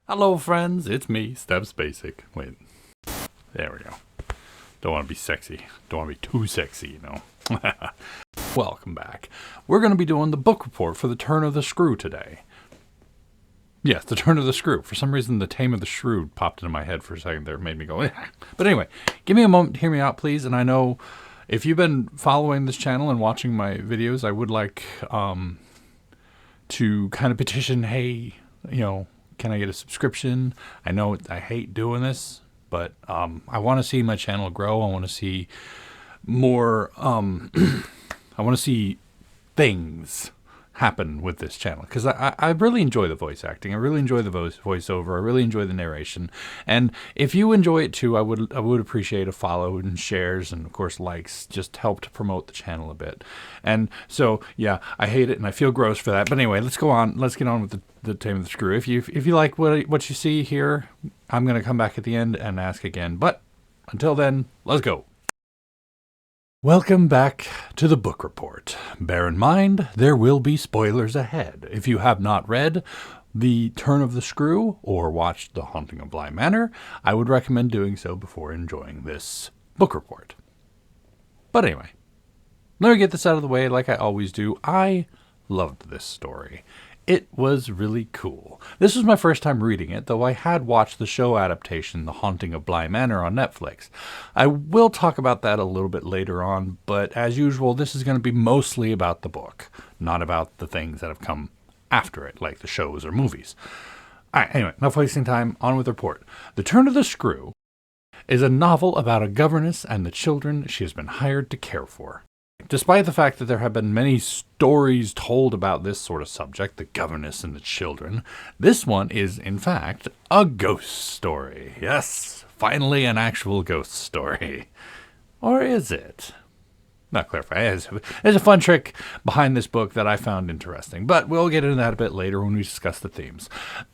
Hello, friends. It's me, Steps Basic. Wait, there we go. Don't want to be sexy. Don't want to be too sexy, Welcome back. We're going to be doing the book report for The Turn of the Screw today. Yes, The Turn of the Screw. For some reason, The Tame of the Shrew popped into my head for a second there. It made me go, But anyway, give me a moment to hear me out, please. And I know if you've been following this channel and watching my videos, I would like to kind of petition, hey, can I get a subscription? I know I hate doing this, but I want to see my channel grow. I want to see more. I want to see things happen with this channel because I really enjoy the voice acting. I really enjoy the voiceover. I really enjoy the narration. And if you enjoy it too, I would appreciate a follow and shares and of course likes. Just help to promote the channel a bit. And so yeah, I hate it and I feel gross for that. But anyway, let's go on. Let's get on with the Tame of the Screw. If you like what you see here, I'm gonna come back at the end and ask again. But until then, let's go. Welcome back to the book report. Bear in mind, there will be spoilers ahead. If you have not read The Turn of the Screw or watched The Haunting of Bly Manor, I would recommend doing so before enjoying this book report. But anyway, let me get this out of the way like I always do. I loved this story. It was really cool. This was my first time reading it, though I had watched the show adaptation, The Haunting of Bly Manor, on Netflix. I will talk about that a little bit later on, but as usual, this is going to be mostly about the book, not about the things that have come after it, like the shows or movies. All right, anyway, enough wasting time, on with the report. The Turn of the Screw is a novel about a governess and the children she has been hired to care for. Despite the fact that there have been many stories told about this sort of subject, the governess and the children, this one is, in fact, a ghost story. Yes, finally an actual ghost story. Or is it? Not clarify. There's a fun trick behind this book that I found interesting, but we'll get into that a bit later when we discuss the themes.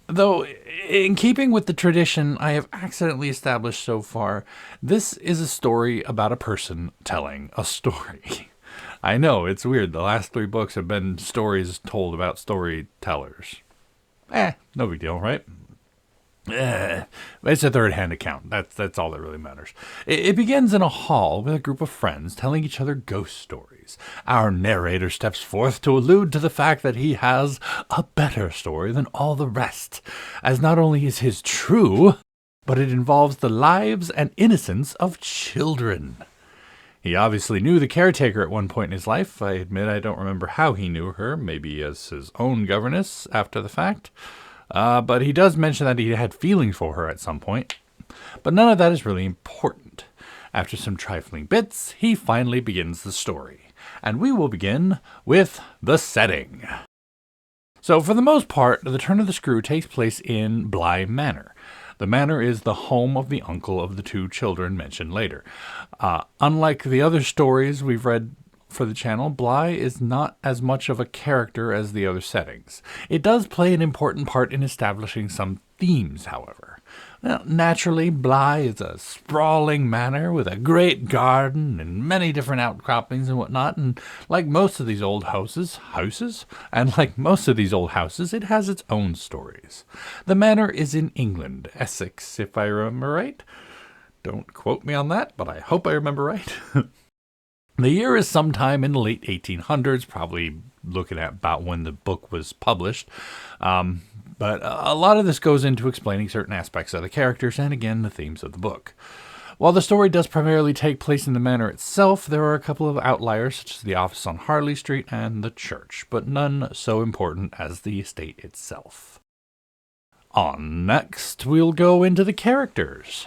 Though, in keeping with the tradition I have accidentally established so far, this is a story about a person telling a story. I know, it's weird. The last 3 books have been stories told about storytellers. No big deal, right? It's a third-hand account. That's all that really matters. It begins in a hall with a group of friends telling each other ghost stories. Our narrator steps forth to allude to the fact that he has a better story than all the rest, as not only is his true, but it involves the lives and innocence of children. He obviously knew the caretaker at one point in his life. I admit I don't remember how he knew her, maybe as his own governess after the fact. But he does mention that he had feelings for her at some point. But none of that is really important. After some trifling bits, he finally begins the story. And we will begin with the setting. So for the most part, The Turn of the Screw takes place in Bly Manor. The manor is the home of the uncle of the 2 children mentioned later. Unlike the other stories we've read for the channel, Bly is not as much of a character as the other settings. It does play an important part in establishing some themes, however. Now, naturally, Bly is a sprawling manor with a great garden and many different outcroppings and whatnot, and like most of these old houses, it has its own stories. The manor is in England, Essex, if I remember right. Don't quote me on that, but I hope I remember right. The year is sometime in the late 1800s, probably looking at about when the book was published. But a lot of this goes into explaining certain aspects of the characters and, again, the themes of the book. While the story does primarily take place in the manor itself, there are a couple of outliers, such as the office on Harley Street and the church, but none so important as the estate itself. On next, we'll go into the characters.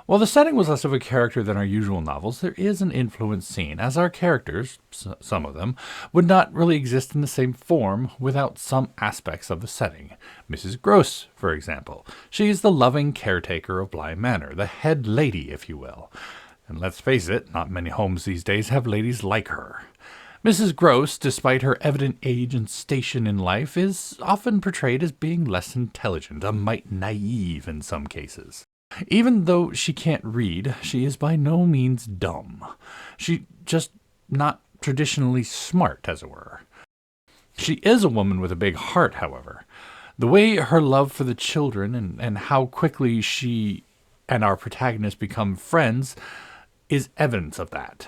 While the setting was less of a character than our usual novels, there is an influence seen, as our characters, some of them, would not really exist in the same form without some aspects of the setting. Mrs. Grose, for example. She is the loving caretaker of Bly Manor, the head lady, if you will. And let's face it, not many homes these days have ladies like her. Mrs. Grose, despite her evident age and station in life, is often portrayed as being less intelligent, a mite naive in some cases. Even though she can't read, she is by no means dumb. She's just not traditionally smart, as it were. She is a woman with a big heart, however. The way her love for the children and how quickly she and our protagonist become friends is evidence of that.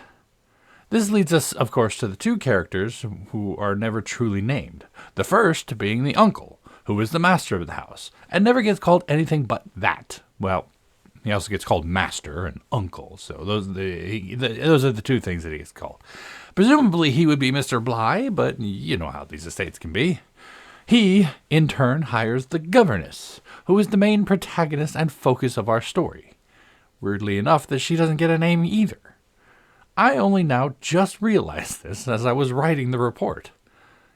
This leads us, of course, to the two characters who are never truly named. The first being the uncle, who is the master of the house, and never gets called anything but that. Well, he also gets called master and uncle, so those are the two things that he gets called. Presumably he would be Mr. Bly, but you know how these estates can be. He, in turn, hires the governess, who is the main protagonist and focus of our story. Weirdly enough, that she doesn't get a name either. I only now just realized this as I was writing the report.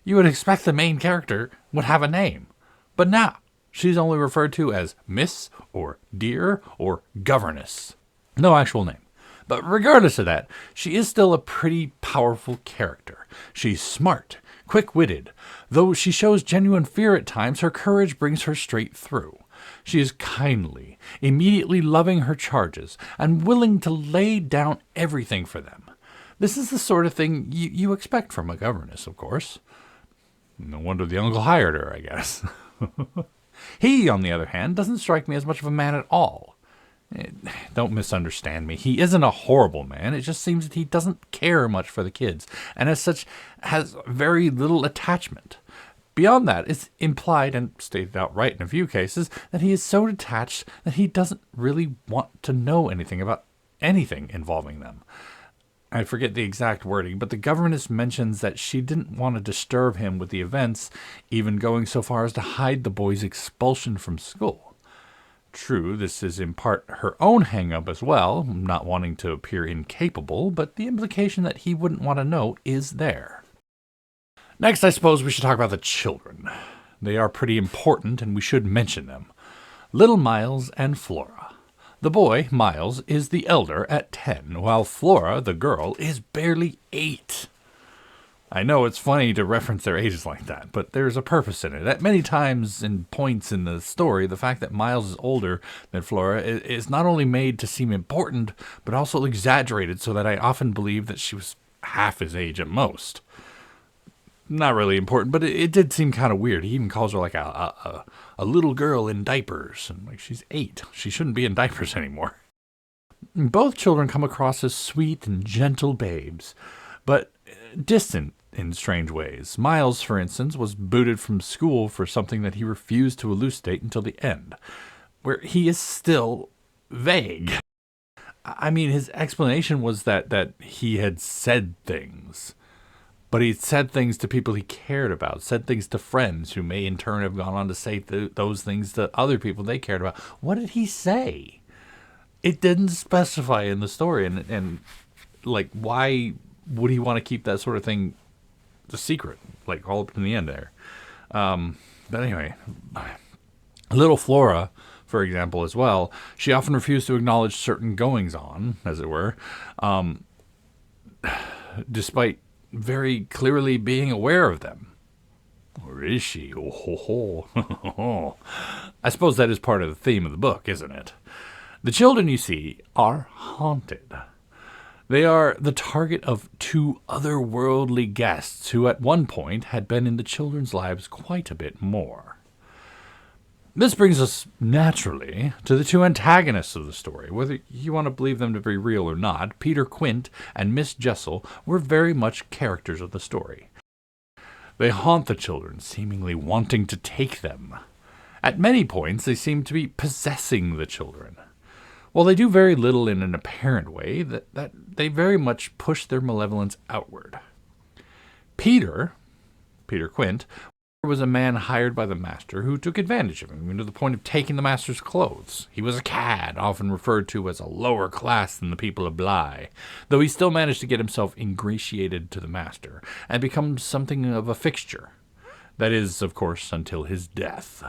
You would expect the main character would have a name, but now she's only referred to as Miss or Dear or Governess. No actual name. But regardless of that, she is still a pretty powerful character. She's smart, quick-witted. Though she shows genuine fear at times, her courage brings her straight through. She is kindly, immediately loving her charges, and willing to lay down everything for them. This is the sort of thing you expect from a governess, of course. No wonder the uncle hired her, I guess. He, on the other hand, doesn't strike me as much of a man at all. Don't misunderstand me. He isn't a horrible man. It just seems that he doesn't care much for the kids, and as such has very little attachment. Beyond that, it's implied and stated outright in a few cases that he is so detached that he doesn't really want to know anything about anything involving them. I forget the exact wording, but the governess mentions that she didn't want to disturb him with the events, even going so far as to hide the boy's expulsion from school. True, this is in part her own hang-up as well, not wanting to appear incapable, but the implication that he wouldn't want to know is there. Next, I suppose we should talk about the children. They are pretty important, and we should mention them. Little Miles and Flora. The boy, Miles, is the elder at 10, while Flora, the girl, is barely 8. I know it's funny to reference their ages like that, but there's a purpose in it. At many times and points in the story, the fact that Miles is older than Flora is not only made to seem important, but also exaggerated so that I often believe that she was half his age at most. Not really important, but it did seem kind of weird. He even calls her like a little girl in diapers. And like, she's 8. She shouldn't be in diapers anymore. Both children come across as sweet and gentle babes, but distant in strange ways. Miles, for instance, was booted from school for something that he refused to elucidate until the end, where he is still vague. I mean, his explanation was that he had said things. But he said things to people he cared about, said things to friends who may in turn have gone on to say those things to other people they cared about. What did he say? It didn't specify in the story. And like, why would he want to keep that sort of thing a secret? Like, all up to the end there. But anyway, little Flora, for example, as well, she often refused to acknowledge certain goings-on, as it were, despite very clearly being aware of them. Or is she? Oh, ho, ho. I suppose that is part of the theme of the book, isn't it? The children, you see, are haunted. They are the target of 2 otherworldly guests who at one point had been in the children's lives quite a bit more. This brings us, naturally, to the 2 antagonists of the story. Whether you want to believe them to be real or not, Peter Quint and Miss Jessel were very much characters of the story. They haunt the children, seemingly wanting to take them. At many points, they seem to be possessing the children. While they do very little in an apparent way, that they very much push their malevolence outward. Peter Quint, was a man hired by the master who took advantage of him to the point of taking the master's clothes. He was a cad, often referred to as a lower class than the people of Bly, though he still managed to get himself ingratiated to the master and become something of a fixture. That is, of course, until his death.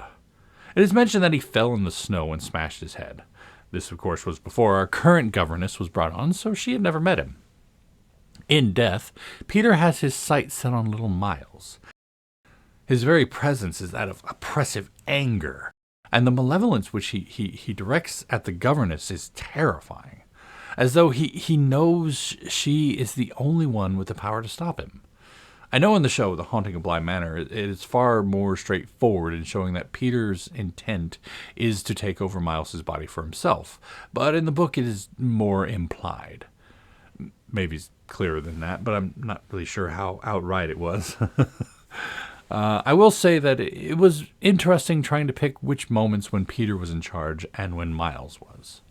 It is mentioned that he fell in the snow and smashed his head. This, of course, was before our current governess was brought on, so she had never met him. In death, Peter has his sights set on little Miles. His very presence is that of oppressive anger, and the malevolence which he directs at the governess is terrifying, as though he knows she is the only one with the power to stop him. I know in the show, The Haunting of Bly Manor, it is far more straightforward in showing that Peter's intent is to take over Miles's body for himself, but in the book it is more implied. Maybe it's clearer than that, but I'm not really sure how outright it was. I will say that it was interesting trying to pick which moments when Peter was in charge and when Miles was.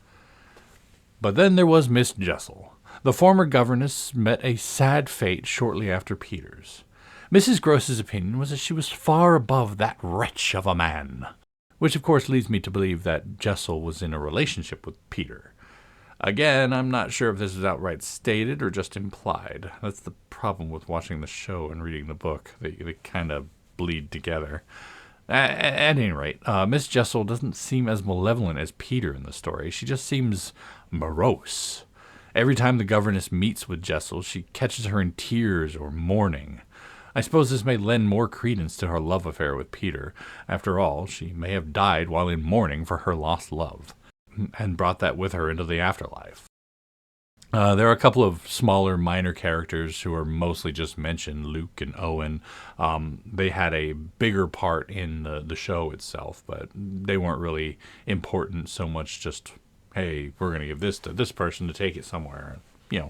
But then there was Miss Jessel. The former governess met a sad fate shortly after Peter's. Mrs. Gross's opinion was that she was far above that wretch of a man, which of course leads me to believe that Jessel was in a relationship with Peter. Again, I'm not sure if this is outright stated or just implied. That's the problem with watching the show and reading the book. They kind of bleed together. At any rate, Miss Jessel doesn't seem as malevolent as Peter in the story. She just seems morose. Every time the governess meets with Jessel, she catches her in tears or mourning. I suppose this may lend more credence to her love affair with Peter. After all, she may have died while in mourning for her lost love, and brought that with her into the afterlife. There are a couple of smaller, minor characters who are mostly just mentioned, Luke and Owen. They had a bigger part in the show itself, but they weren't really important so much just, hey, we're going to give this to this person to take it somewhere.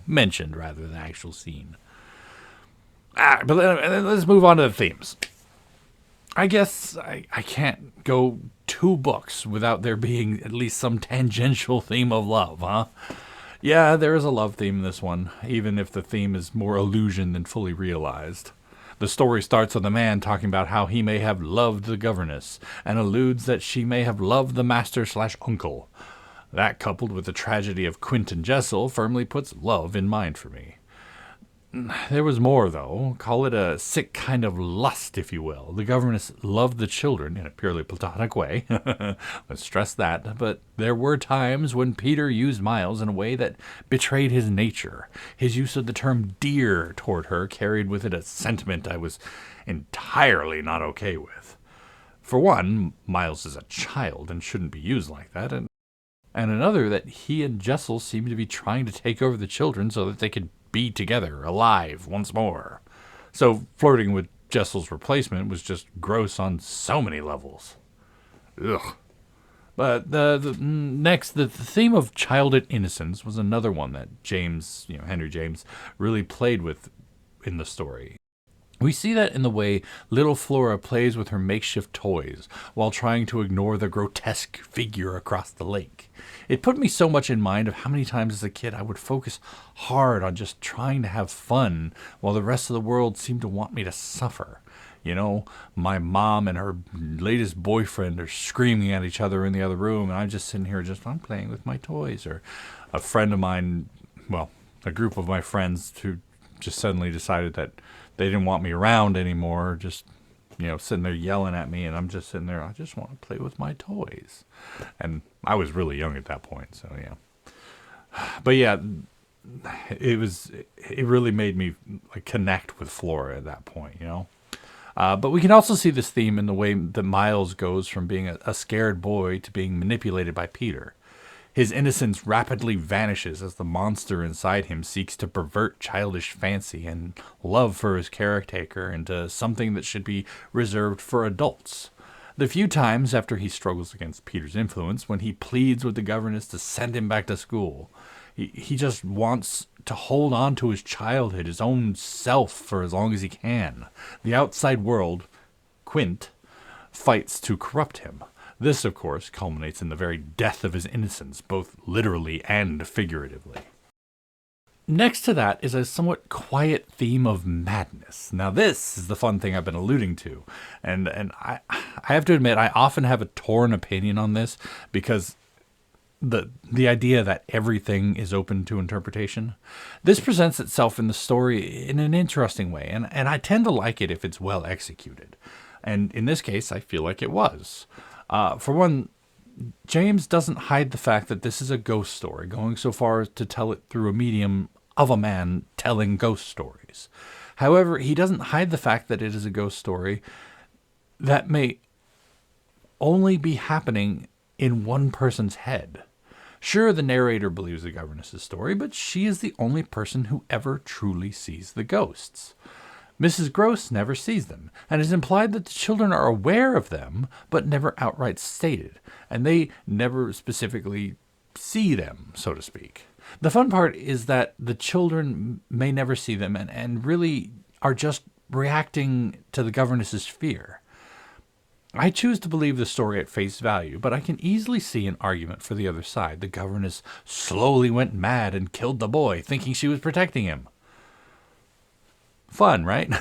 Mentioned rather than actual scene. But let's move on to the themes. I guess I can't go 2 books without there being at least some tangential theme of love, huh? Yeah, there is a love theme in this one, even if the theme is more illusion than fully realized. The story starts with a man talking about how he may have loved the governess, and alludes that she may have loved the master/uncle. That, coupled with the tragedy of Quentin Jessel, firmly puts love in mind for me. There was more, though. Call it a sick kind of lust, if you will. The governess loved the children in a purely platonic way. Let's stress that. But there were times when Peter used Miles in a way that betrayed his nature. His use of the term dear toward her carried with it a sentiment I was entirely not okay with. For one, Miles is a child and shouldn't be used like that, and another, that he and Jessel seemed to be trying to take over the children so that they could be together, alive, once more. So flirting with Jessel's replacement was just gross on so many levels. Ugh. But the theme of childhood innocence was another one that Henry James, really played with in the story. We see that in the way little Flora plays with her makeshift toys while trying to ignore the grotesque figure across the lake. It put me so much in mind of how many times as a kid I would focus hard on just trying to have fun while the rest of the world seemed to want me to suffer. My mom and her latest boyfriend are screaming at each other in the other room, and I'm just sitting here I'm playing with my toys. Or a friend of mine, a group of my friends who just suddenly decided that they didn't want me around anymore, just, sitting there yelling at me, and I'm just sitting there, I just want to play with my toys. And I was really young at that point, so yeah. But yeah, it really made me connect with Flora at that point, But we can also see this theme in the way that Miles goes from being a scared boy to being manipulated by Peter. His innocence rapidly vanishes as the monster inside him seeks to pervert childish fancy and love for his caretaker into something that should be reserved for adults. The few times after he struggles against Peter's influence, when he pleads with the governess to send him back to school, he just wants to hold on to his childhood, his own self, for as long as he can. The outside world, Quint, fights to corrupt him. This, of course, culminates in the very death of his innocence, both literally and figuratively. Next to that is a somewhat quiet theme of madness. Now this is the fun thing I've been alluding to. And I have to admit, I often have a torn opinion on this, because the idea that everything is open to interpretation. This presents itself in the story in an interesting way, and I tend to like it if it's well executed. And in this case, I feel like it was. For one, James doesn't hide the fact that this is a ghost story, going so far as to tell it through a medium of a man telling ghost stories. However, he doesn't hide the fact that it is a ghost story that may only be happening in one person's head. Sure, the narrator believes the governess's story, but she is the only person who ever truly sees the ghosts. Mrs. Gross never sees them, and it's implied that the children are aware of them, but never outright stated, and they never specifically see them, so to speak. The fun part is that the children may never see them and really are just reacting to the governess's fear. I choose to believe the story at face value, but I can easily see an argument for the other side. The governess slowly went mad and killed the boy, thinking she was protecting him. Fun, right?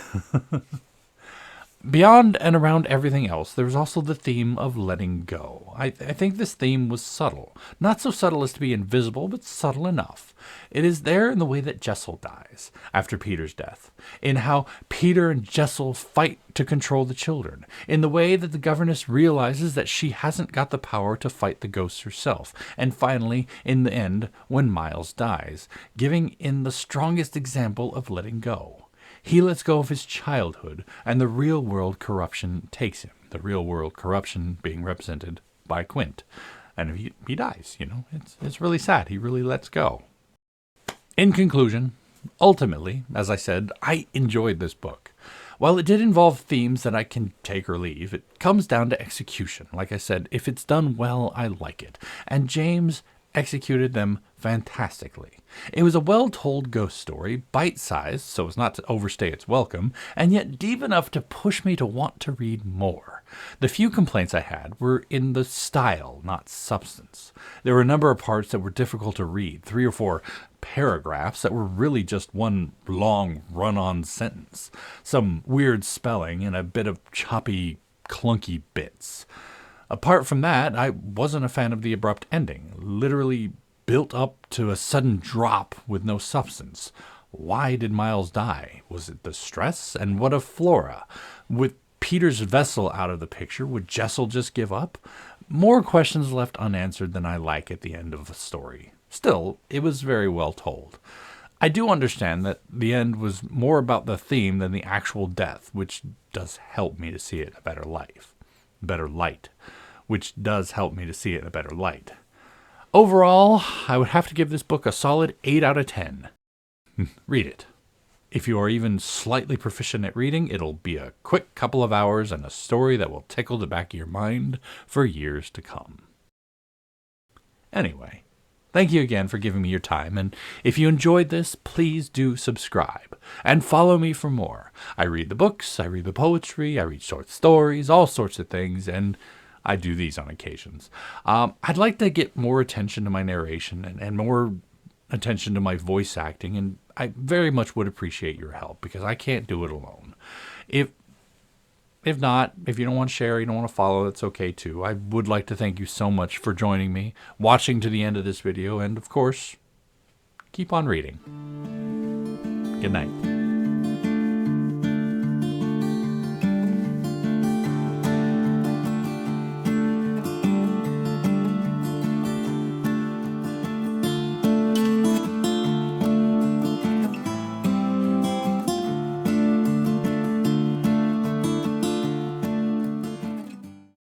Beyond and around everything else, there was also the theme of letting go. I think this theme was subtle. Not so subtle as to be invisible, but subtle enough. It is there in the way that Jessel dies after Peter's death, in how Peter and Jessel fight to control the children, in the way that the governess realizes that she hasn't got the power to fight the ghosts herself, and finally, in the end, when Miles dies, giving in the strongest example of letting go. He lets go of his childhood, and the real-world corruption takes him. The real-world corruption being represented by Quint. And he dies, It's really sad. He really lets go. In conclusion, ultimately, as I said, I enjoyed this book. While it did involve themes that I can take or leave, it comes down to execution. Like I said, if it's done well, I like it. And James executed them fantastically. It was a well-told ghost story, bite-sized so as not to overstay its welcome, and yet deep enough to push me to want to read more. The few complaints I had were in the style, not substance. There were a number of parts that were difficult to read, 3 or 4 paragraphs that were really just one long run-on sentence, some weird spelling, and a bit of choppy, clunky bits. Apart from that, I wasn't a fan of the abrupt ending, literally built up to a sudden drop with no substance. Why did Miles die? Was it the stress? And what of Flora? With Peter's vessel out of the picture, would Jessel just give up? More questions left unanswered than I like at the end of the story. Still, it was very well told. I do understand that the end was more about the theme than the actual death, which does help me to see it in a better light. Overall, I would have to give this book a solid 8 out of 10. Read it. If you are even slightly proficient at reading, it'll be a quick couple of hours and a story that will tickle the back of your mind for years to come. Anyway, thank you again for giving me your time, and if you enjoyed this, please do subscribe and follow me for more. I read the books, I read the poetry, I read short stories, all sorts of things, and I do these on occasions. I'd like to get more attention to my narration and more attention to my voice acting, and I very much would appreciate your help because I can't do it alone. If not, if you don't want to share, you don't want to follow, that's okay too. I would like to thank you so much for joining me, watching to the end of this video, and of course, keep on reading. Good night.